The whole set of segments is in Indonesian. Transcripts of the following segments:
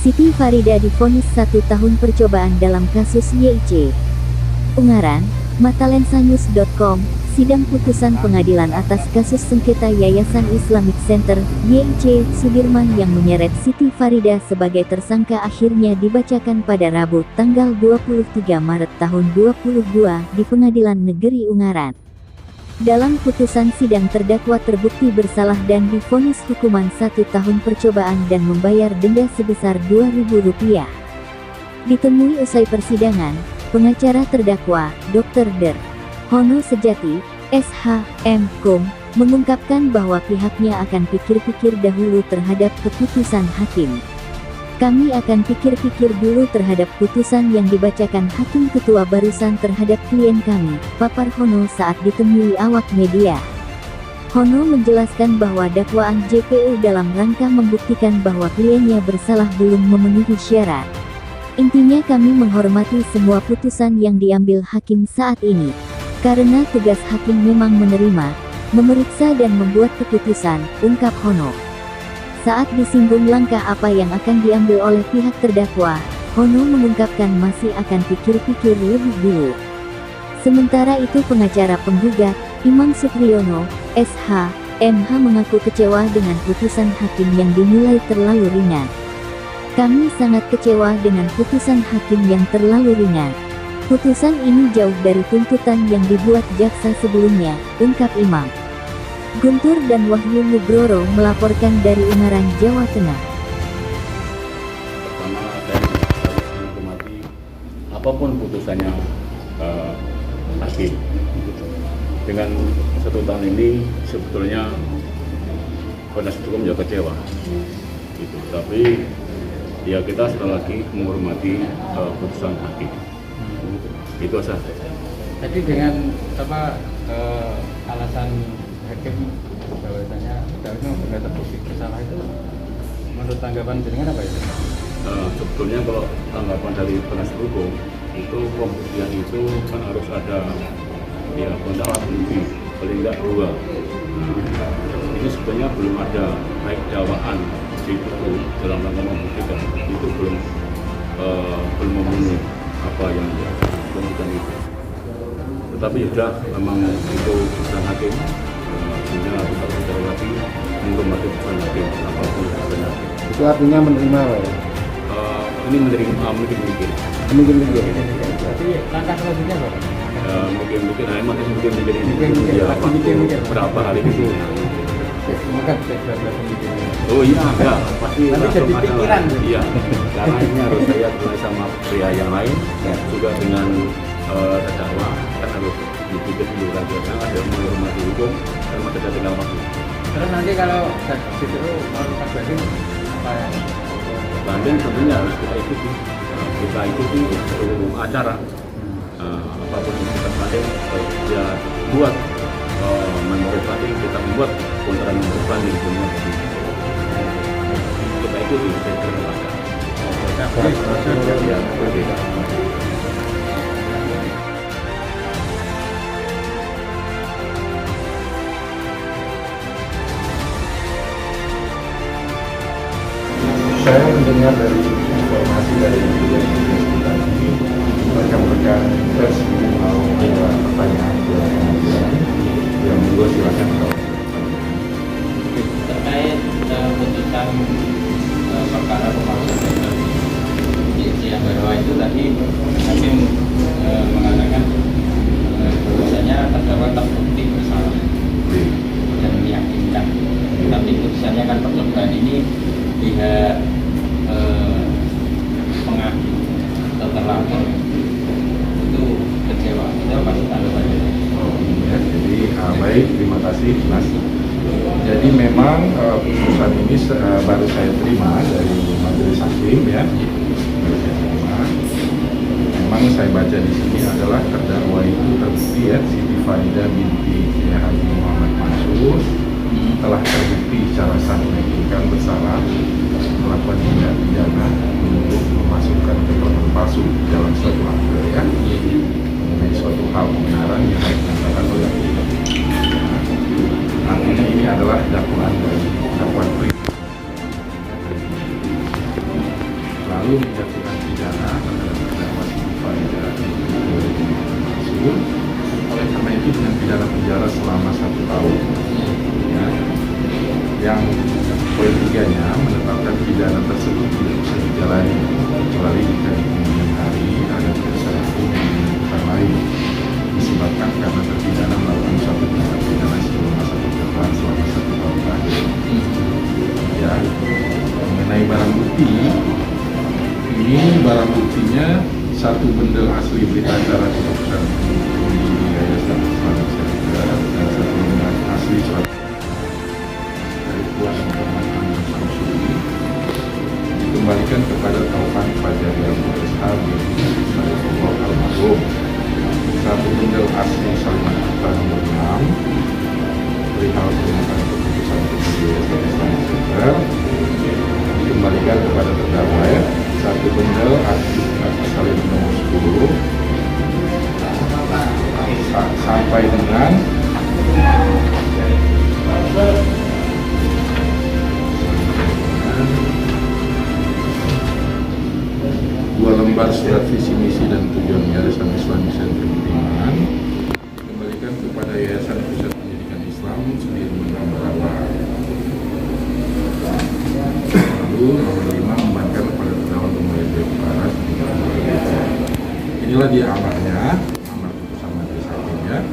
Siti Farida divonis 1 tahun percobaan dalam kasus YIC. Ungaran, matalensanews.com, sidang putusan pengadilan atas kasus sengketa Yayasan Islamic Center, YIC, Sudirman yang menyeret Siti Farida sebagai tersangka akhirnya dibacakan pada Rabu, tanggal 23 Maret tahun 2022 di Pengadilan Negeri Ungaran. Dalam putusan sidang terdakwa terbukti bersalah dan divonis hukuman 1 tahun percobaan dan membayar denda sebesar Rp2.000. Ditemui usai persidangan, pengacara terdakwa, Dr. Der. Hono Sejati, SH.M.Kum, mengungkapkan bahwa pihaknya akan pikir-pikir dahulu terhadap keputusan hakim. Kami akan pikir-pikir dulu terhadap putusan yang dibacakan hakim ketua barusan terhadap klien kami, papar Hono saat ditemui awak media. Hono menjelaskan bahwa dakwaan JPU dalam rangka membuktikan bahwa kliennya bersalah belum memenuhi syarat. Intinya kami menghormati semua putusan yang diambil hakim saat ini. Karena tugas hakim memang menerima, memeriksa dan membuat keputusan, ungkap Hono. Saat disinggung langkah apa yang akan diambil oleh pihak terdakwa, Hono mengungkapkan masih akan pikir-pikir lebih dulu. Sementara itu pengacara penggugat, Imam Supriyono, SH.MH mengaku kecewa dengan putusan hakim yang dinilai terlalu ringan. Kami sangat kecewa dengan putusan hakim yang terlalu ringan. Putusan ini jauh dari tuntutan yang dibuat jaksa sebelumnya, ungkap Imam. Guntur dan Wahyu Nugroho melaporkan dari Ungaran, Jawa Tengah. Pertama, saya harus menghormati apapun putusannya hakim. Dengan 1 tahun ini sebetulnya penasihat hukum juga kecewa. Gitu. Tapi ya kita sekali lagi menghormati putusan hakim. Itu saja. Jadi dengan alasan hakim bahwasanya seharusnya benar terbukti bersalah itu, menurut tanggapan jenengan apa itu? Sebetulnya kalau tanggapan dari penasihat hukum itu pembuktian itu kan harus ada ya alat bukti paling enggak 2. Ini sebetulnya belum ada baik dakwaan JPU dalam rangka membuktikan itu belum memenuhi apa yang dilakukan itu. Tetapi sudah memang itu putusan hakim. Sehingga kita sekali lagi menghormati putusan hakim apapun putusan hakim. Itu artinya menerima Pak ya? Ini menerima mungkin. Jadi langkah selanjutnya apa? Mungkin masih ini ya berapa hari itu. Semoga bisa berhasil. Oh iya, ya pasti. Nanti jadi pikiran. Iya, karena ini harus saya mulai sama pria yang lain, juga dengan terdakwa kan harus dipikir dulu lagi karena ada menghormati hukum dan masih ada tinggal waktu. Terus nanti kalau situ mau Pak Banding apa ya? Banding tentunya harus kita ikuti seluruh acara apapun yang kita banding ya buat menurut banding kita membuat kontrak menurut banding semua kita ikuti ya berbeda. Saya mendengar dari informasi dari tadi rekan-rekan pers mau ada pertanyaan yang monggo silakan. Terkait putusan perkara pemalsuan yang baru itu tadi hakim mengatakan bahwasanya terdakwa terbukti bersalah dan meyakinkan. Tapi putusannya kan percobaan ini pihak pengadu atau terlapor itu kecewa. Itu apa sih tanggapannya? Jadi baik, terima kasih Mas. Jadi memang putusan ini baru saya terima dari majelis hakim ya. Memang saya baca di sini adalah terdakwa itu terbukti ya, Siti Farida binti Haji Muhammad Mansur telah terbukti secara sah meyakinkan bersalah melakukan tindak pidana untuk memasukkan keterangan palsu dalam suatu akte ya, mengenai suatu hal kebenaran yang harus dinyatakan oleh kita. Artinya ini adalah dakwaan dari dakwaan pidana penjara selama 1 tahun. Ya. Yang poin 3-nya menetapkan pidana tersebut tidak bisa dijalani kecuali jika di kemudian hari ada dasar hukum yang menentukan lain disebabkan karena terpidana melakukan suatu tindak pidana sebelum masa percobaan selama 1 tahun terakhir. Ya, mengenai barang bukti, ini barang buktinya 1 bendel asli berita acara keputusan di Yayasan Islamic Center dan 1 bendel asli surat dari kuasa Muhammad Samsuri dikembalikan kepada Taufan Fajari Abdul Ishaq almarhum. 1 bendel asli Salimat Akta nomor 6 perihal peringatan keputusan di Yayasan Islamic Center dikembalikan kepada terdakwa. 1 bendel asli Salim nomor 10 sampai dengan dua lembar surat visi misi dan tujuan Yayasan Islamic Center Budiman dikembalikan kepada Yayasan Pusat Pendidikan Islam Sudirman Barawang. Lalu nomor 5 membankan kepada terdakwa untuk melihat barat. Inilah dia amarnya, amar putusan majelis hakim ya.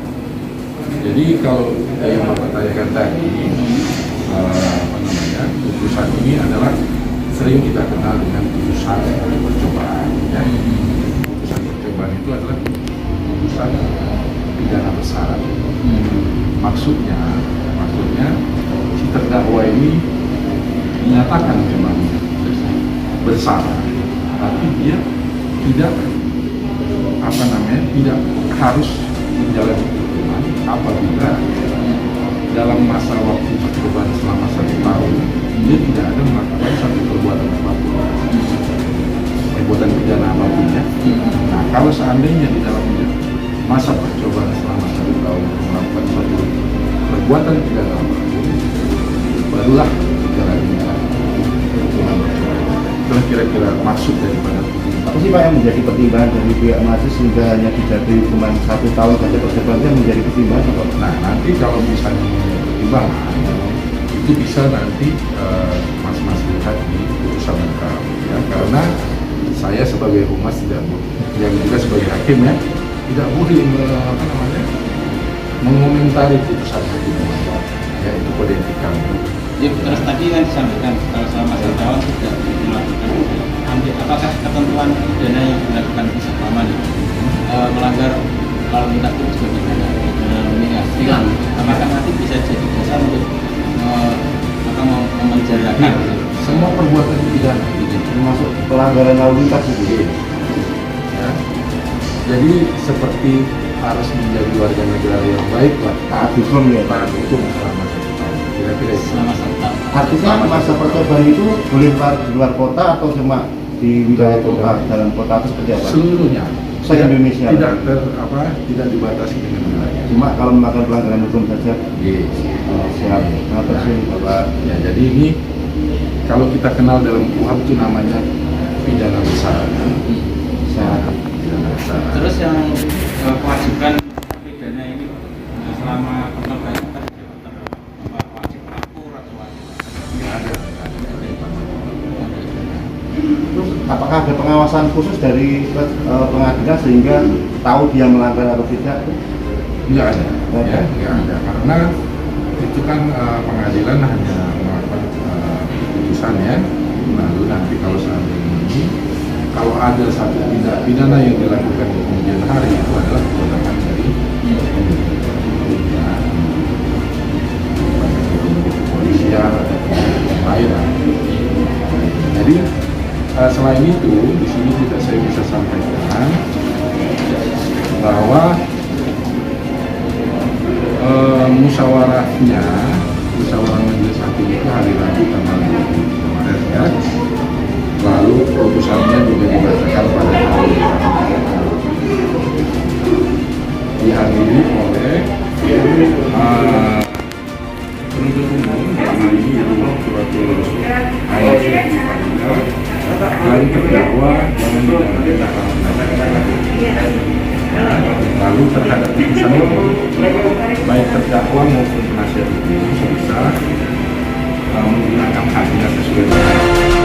Jadi kalau yang Bapak tanyakan tadi, putusan ini adalah sering kita kenal dengan putusan percobaan. Ya. Putusan percobaan itu adalah putusan pidana bersyarat. Maksudnya si terdakwa ini dinyatakan memang bersalah, tapi dia tidak tidak harus menjalani hukuman apabila dalam masa waktu percobaan selama 1 tahun dia tidak ada melakukan satu perbuatan apapun, perbuatan pidana apapun ya. Nah, kalau seandainya di dalam masa percobaan selama 1 tahun melakukan suatu perbuatan pidana apapun, barulah dijalani hukuman percobaan. Itulah kira-kira maksud daripada apa sih Pak yang menjadi pertimbangan dari pihak majelis sehingga hanya dijatuhi hukuman 1 tahun saja percobaan yang menjadi pertimbangan Pak? Nah, nanti kalau misalnya menjadi pertimbangan itu bisa nanti mas-mas lihat di putusan MK ya, karena saya sebagai humas tidak boleh, yang juga sebagai hakim ya, tidak boleh mengomentari putusan hakim ya, itu kode etika. Ya, terus tadi kan disampaikan kalau selama 1 tahun tidak dilakukan, apakah ketentuan pidana yang dilakukan bersama melanggar kalau minta itu sebagai pidana menikah, apakah nanti bisa jadi dasar untuk memenjarakan semua perbuatan pidana termasuk pelanggaran lalu lintas itu? Ya. Jadi seperti harus menjadi warga negara yang baik lah, Taat hukum ya Pak? taat hukum selama 1 tahun. Kira-kira itu. selama 1 tahun. Artinya masa percobaan itu boleh di luar kota atau cuma di wilayah kota, dalam kota atau seperti apa? Seluruhnya Se-Indonesia. tidak dibatasi dengan wilayah. Cuma kalau melakukan pelanggaran hukum saja. Yes. Siap. Terima kasih Bapak. Ya, jadi ini kalau kita kenal dalam KUHP itu namanya pidana besar. Pidana besar. Terus yang kewajiban pidana ini selama percobaan wajib lapor atau wajib Nggak ada. Terus apakah ada pengawasan khusus dari pengadilan sehingga tahu dia melanggar atau tidak? Nggak ada. Nggak ada. Ya, nggak ada. Karena itu kan pengadilan hanya melakukan putusan ya. Lalu nanti kalau seandainya kalau ada satu tindak pidana yang dilakukan di kemudian hari itu adalah kewenangan dari kepolisian atau yang lain. Jadi selain itu di sini juga saya bisa sampaikan bahwa musyawarah majelis hakim itu hari Rabu tanggal 20 kemarin ya. Lalu putusannya juga dibacakan pada hari dihadiri oleh penuntut umum dalam hal ini Prokurtur Ayat dan terdakwa dengan pidana lalu Lalu terhadap putusan ini, baik terdakwa maupun penasihat hukum bisa menggunakan haknya sesuai dengan